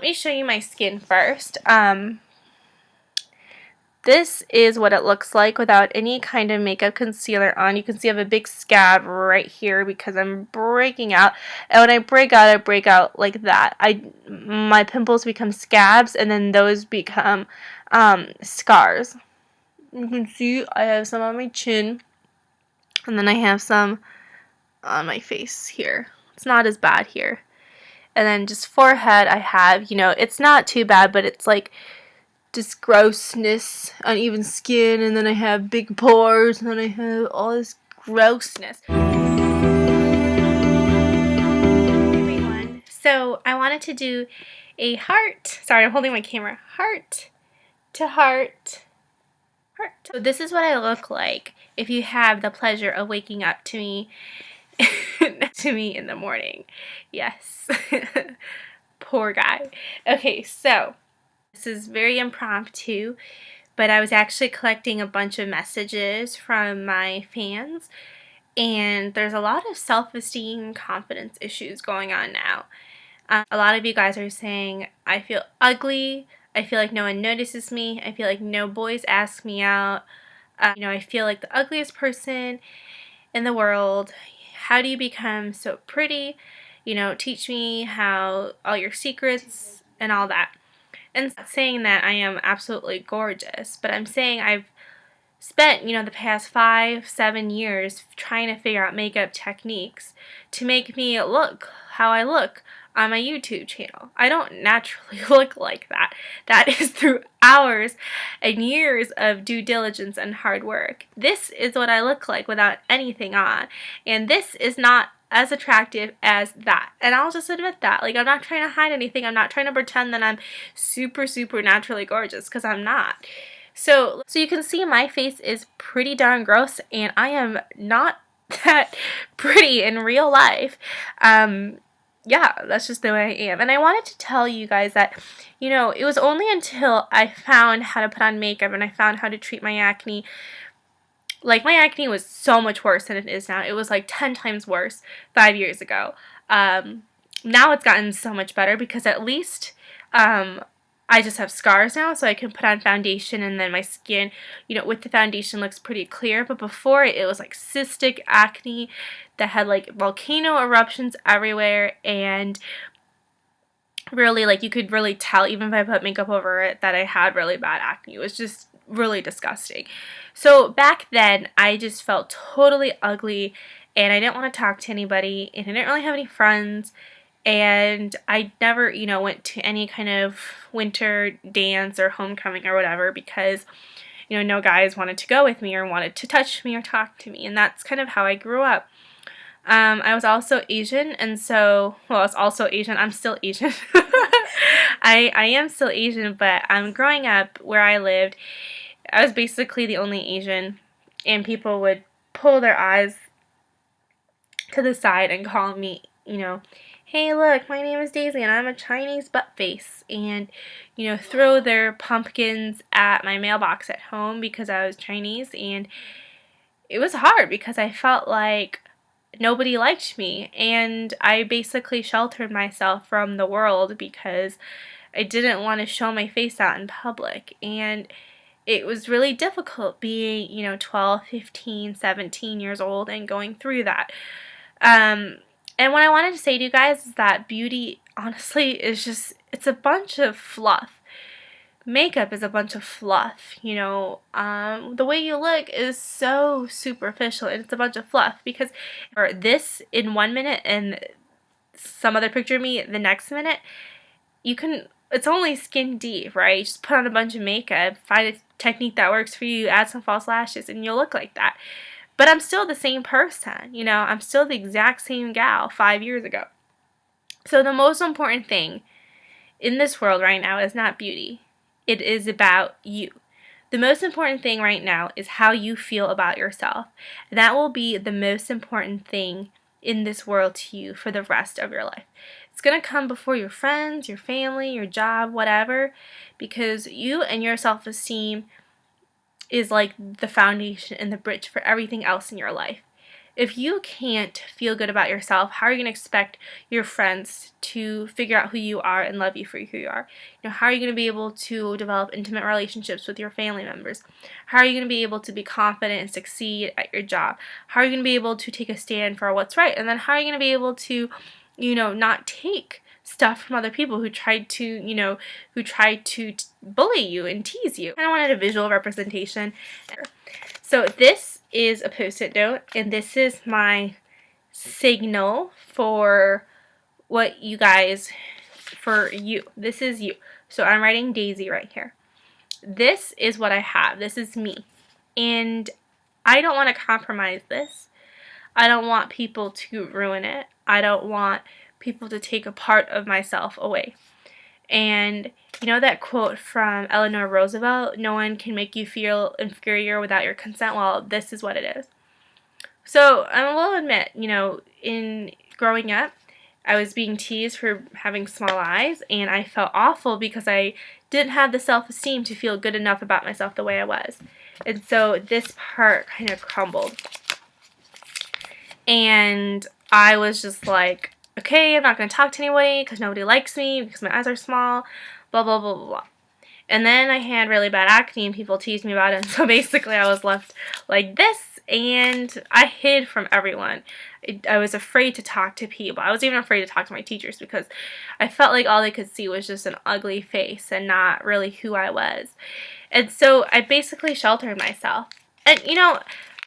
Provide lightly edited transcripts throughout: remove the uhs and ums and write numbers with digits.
Let me show you my skin first. This is what it looks like without any kind of makeup concealer on. You can see I have a big scab right here because I'm breaking out. And when I break out like that. My pimples become scabs, and then those become scars. You can see I have some on my chin, and then I have some on my face here. It's not as bad here. And then just forehead, I have, it's not too bad, but it's like just grossness, uneven skin, and then I have big pores, and then I have all this grossness. Everyone, so I wanted to do a heart. Sorry, I'm holding my camera. Heart to heart. So this is what I look like if you have the pleasure of waking up to me in the morning. Yes. Poor guy. Okay, so this is very impromptu, but I was actually collecting a bunch of messages from my fans, and there's a lot of self-esteem, confidence issues going on now. A lot of you guys are saying, I feel ugly, I feel like no one notices me, I feel like no boys ask me out, I feel like the ugliest person in the world. How do you become so pretty? Teach me how, all your secrets and all that. And saying that I am absolutely gorgeous, but I'm saying I've spent, the past 5-7 years trying to figure out makeup techniques to make me look how I look on my YouTube channel. I don't naturally look like that. That is through hours and years of due diligence and hard work. This is what I look like without anything on, and this is not as attractive as that. And I'll just admit that. Like, I'm not trying to hide anything. I'm not trying to pretend that I'm super, super naturally gorgeous, because I'm not. So you can see my face is pretty darn gross, and I am not that pretty in real life. Yeah, that's just the way I am. And I wanted to tell you guys that, it was only until I found how to put on makeup and I found how to treat my acne. Like, my acne was so much worse than it is now. It was like 10 times worse 5 years ago. Now it's gotten so much better because at least I just have scars now, so I can put on foundation, and then my skin, with the foundation looks pretty clear. But before, it was like cystic acne that had like volcano eruptions everywhere, and really, like, you could really tell, even if I put makeup over it, that I had really bad acne. It was just really disgusting. So back then, I just felt totally ugly, and I didn't want to talk to anybody, and I didn't really have any friends, and I never, went to any kind of winter dance or homecoming or whatever because, no guys wanted to go with me or wanted to touch me or talk to me, and that's kind of how I grew up. I was also Asian, and so, well, I was also Asian. I'm still Asian. I am still Asian, but growing up where I lived, I was basically the only Asian, and people would pull their eyes to the side and call me, hey, look, my name is Daisy, and I'm a Chinese butt face, and, throw their pumpkins at my mailbox at home because I was Chinese, and it was hard because I felt like nobody liked me, and I basically sheltered myself from the world because I didn't want to show my face out in public, and it was really difficult being, 12, 15, 17 years old and going through that. And what I wanted to say to you guys is that beauty, honestly, is just, it's a bunch of fluff. Makeup is a bunch of fluff, the way you look is so superficial, and it's a bunch of fluff, because for this in 1 minute and some other picture of me the next minute, it's only skin deep, right? You just put on a bunch of makeup, find a technique that works for you, add some false lashes, and you'll look like that. But I'm still the same person, I'm still the exact same gal 5 years ago. So the most important thing in this world right now is not beauty. It is about you. The most important thing right now is how you feel about yourself. And that will be the most important thing in this world to you for the rest of your life. It's going to come before your friends, your family, your job, whatever, because you and your self-esteem is like the foundation and the bridge for everything else in your life. if you can't feel good about yourself, how are you going to expect your friends to figure out who you are and love you for who you are? You know, how are you going to be able to develop intimate relationships with your family members? How are you going to be able to be confident and succeed at your job? How are you going to be able to take a stand for what's right? And then how are you going to be able to, you know, not take stuff from other people who tried to, you know, bully you and tease you? I wanted a visual representation. So this is a Post-it note, and this is my signal for what you guys, for you. This is you. So I'm writing Daisy right here. This is what I have. This is me. And I don't want to compromise this. I don't want people to ruin it. I don't want people to take a part of myself away. And you know that quote from Eleanor Roosevelt, no one can make you feel inferior without your consent? Well, this is what it is. So I will admit, you know, in growing up, I was being teased for having small eyes, and I felt awful because I didn't have the self-esteem to feel good enough about myself the way I was. And so this part kind of crumbled. And I was just like, okay, I'm not going to talk to anybody because nobody likes me because my eyes are small, blah, blah, blah, blah, blah. And then I had really bad acne and people teased me about it. And so basically I was left like this, and I hid from everyone. I was afraid to talk to people. I was even afraid to talk to my teachers because I felt like all they could see was just an ugly face and not really who I was. And so I basically sheltered myself. And you know,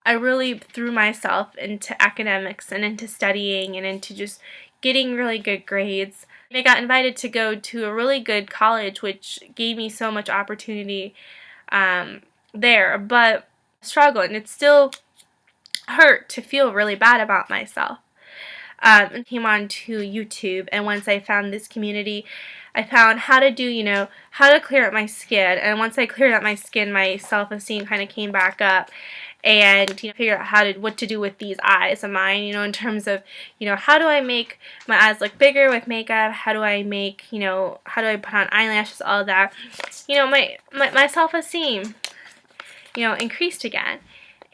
I really threw myself into academics and into studying and into just getting really good grades. I got invited to go to a really good college, which gave me so much opportunity there, but I struggled, and it still hurt to feel really bad about myself. I came on to YouTube, and once I found this community, I found how to do, you know, how to clear up my skin, and once I cleared up my skin, my self-esteem kind of came back up. And you know, figure out what to do with these eyes of mine, you know, in terms of, you know, how do I make my eyes look bigger with makeup? How do I make, you know, how do I put on eyelashes? All of that, you know, my self-esteem, you know, increased again,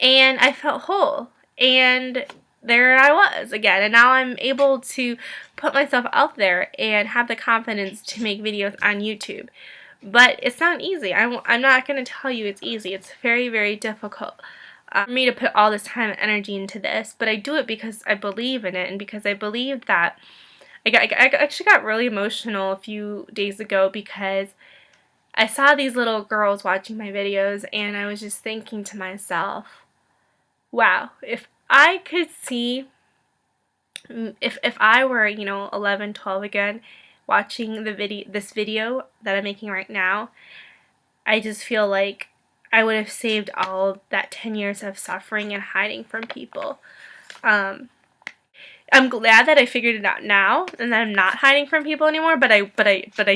and I felt whole, and there I was again, and now I'm able to put myself out there and have the confidence to make videos on YouTube. But it's not easy. I'm not going to tell you it's easy. It's very, very difficult for me to put all this time and energy into this, but I do it because I believe in it, and because I believe that I actually got really emotional a few days ago because I saw these little girls watching my videos, and I was just thinking to myself, wow, if I could see, if I were, you know, 11, 12 again, watching this video that I'm making right now, I just feel like I would have saved all that 10 years of suffering and hiding from people. I'm glad that I figured it out now and that I'm not hiding from people anymore, but I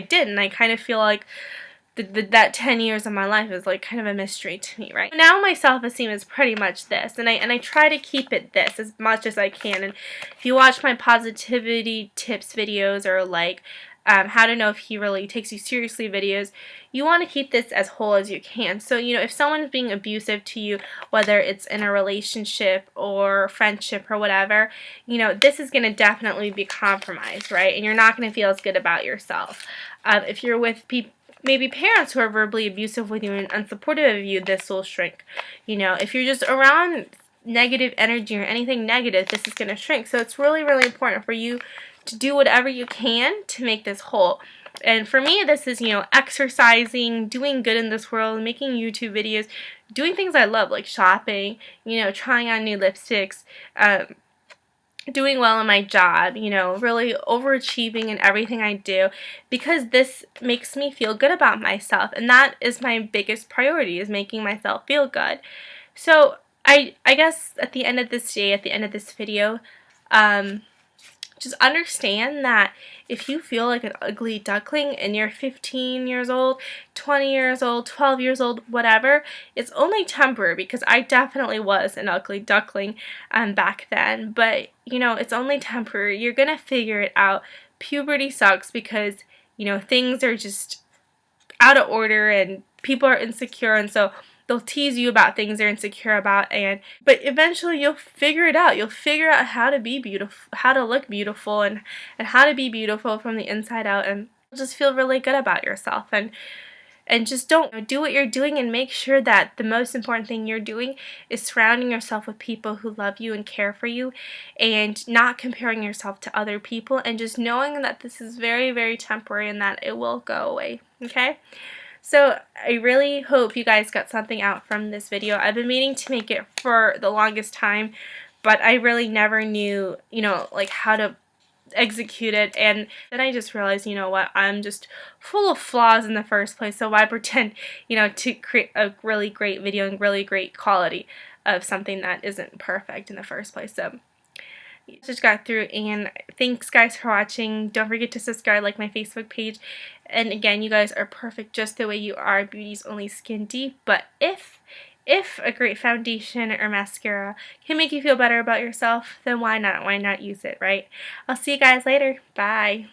did, and I kind of feel like that 10 years of my life is like kind of a mystery to me, right? Now my self-esteem is pretty much this, and I try to keep it this as much as I can. And if you watch my positivity tips videos, or like how to know if he really takes you seriously videos, you want to keep this as whole as you can. So, you know, if someone's being abusive to you, whether it's in a relationship or friendship or whatever, you know, this is going to definitely be compromised, right? And you're not going to feel as good about yourself. If you're with maybe parents who are verbally abusive with you and unsupportive of you, this will shrink. You know, if you're just around negative energy or anything negative, this is going to shrink. So it's really, really important for you to do whatever you can to make this whole. And for me, this is, you know, exercising, doing good in this world, making YouTube videos, doing things I love, like shopping, you know, trying on new lipsticks, doing well in my job, you know, really overachieving in everything I do, because this makes me feel good about myself, and that is my biggest priority, is making myself feel good. So I guess at the end of this day, at the end of this video, just understand that if you feel like an ugly duckling and you're 15 years old, 20 years old, 12 years old, whatever, it's only temporary, because I definitely was an ugly duckling back then. But, you know, it's only temporary. You're going to figure it out. Puberty sucks because, you know, things are just out of order and people are insecure, and so they'll tease you about things they're insecure about, but eventually you'll figure it out. You'll figure out how to be beautiful, how to look beautiful, and how to be beautiful from the inside out, and just feel really good about yourself. And just don't do what you're doing, and make sure that the most important thing you're doing is surrounding yourself with people who love you and care for you, and not comparing yourself to other people, and just knowing that this is very, very temporary and that it will go away. Okay? So I really hope you guys got something out from this video. I've been meaning to make it for the longest time, but I really never knew, like how to execute it, and then I just realized, you know what, I'm just full of flaws in the first place, so why pretend, to create a really great video and really great quality of something that isn't perfect in the first place. So just got through, and thanks guys for watching. Don't forget to subscribe, like my Facebook page, and again, you guys are perfect just the way you are. Beauty's only skin deep, but if a great foundation or mascara can make you feel better about yourself, then why not? Why not use it, right? I'll see you guys later. Bye.